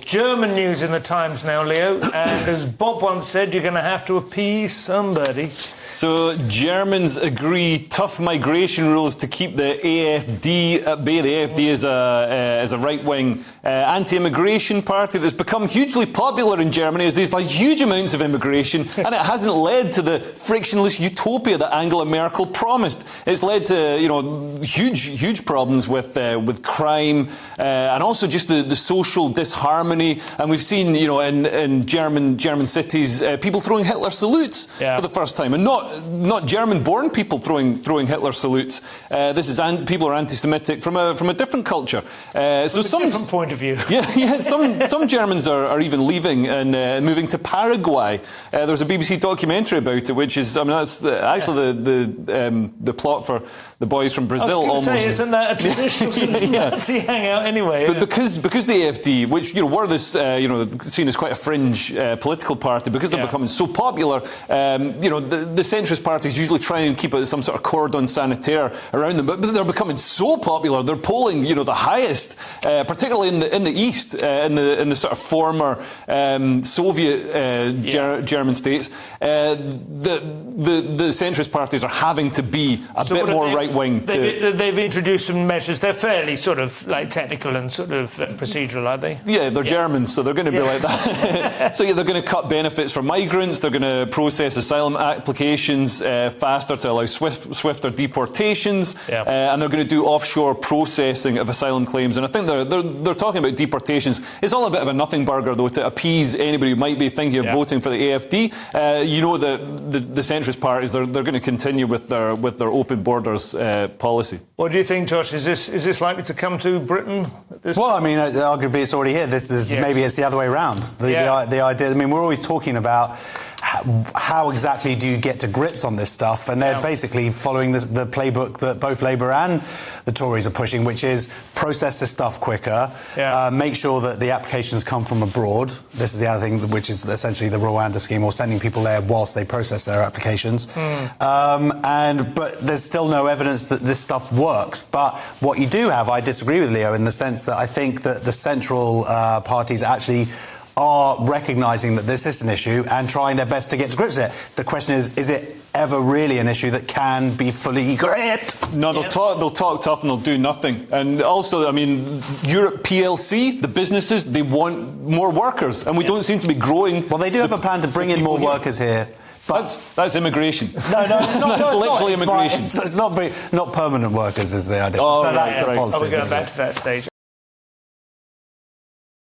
German news in the Times now, Leo. And as Bob once said, you're going to have to appease somebody. So Germans agree tough migration rules to keep the AfD at bay. The AfD is a right-wing anti-immigration party that's become hugely popular in Germany as they've had huge amounts of immigration, and it hasn't led to the frictionless utopia that Angela Merkel promised. It's led to huge problems with crime and also just the social disharmony. And we've seen in German cities people throwing Hitler salutes for the first time, and not German-born people throwing Hitler salutes. This is people are anti-Semitic from a different culture. So some different point of view. Yeah. Some Germans are even leaving and moving to Paraguay. There's a BBC documentary about it, which is that's actually the plot for The Boys from Brazil. I was going to say, isn't that a traditional sort of Nazi hangout anyway? But because the AfD, which were this seen as quite a fringe political party, because they're becoming so popular, the centrist parties usually try and keep some sort of cordon sanitaire around them, but they're becoming so popular. They're polling the highest, particularly in the east, in the sort of former Soviet German states. The centrist parties are having to be a bit more right-wing. They've introduced some measures. They're fairly sort of like technical and sort of procedural, are they? Yeah, they're Germans, so they're going to be like that. So they're going to cut benefits for migrants. They're going to process asylum applications faster to allow swifter deportations, and they're going to do offshore processing of asylum claims. And I think they're talking about deportations. It's all a bit of a nothing burger, though, to appease anybody who might be thinking of voting for the AfD. That the centrist parties they're going to continue with their open borders policy. What do you think, Josh? Is this likely to come to Britain? Well, I mean, arguably it's already here. Maybe it's the other way around. The idea. I mean, we're always talking about how exactly do you get to grips on this stuff, and they're basically following the playbook that both Labour and the Tories are pushing, which is process this stuff quicker, make sure that the applications come from abroad. This is the other thing, which is essentially the Rwanda scheme, or sending people there whilst they process their applications. But there's still no evidence that this stuff works. But what you do have, I disagree with Leo in the sense that I think that the central parties actually are recognising that this is an issue and trying their best to get to grips with it. The question is it ever really an issue that can be fully gripped? No, they'll talk tough and they'll do nothing. And also, I mean, Europe PLC, the businesses, they want more workers, and we don't seem to be growing. Well, they do have a plan to bring in more workers here. But that's immigration. No, it's not. That's literally immigration. It's not permanent workers is the idea. Oh, so that's the policy. We're going back to that stage.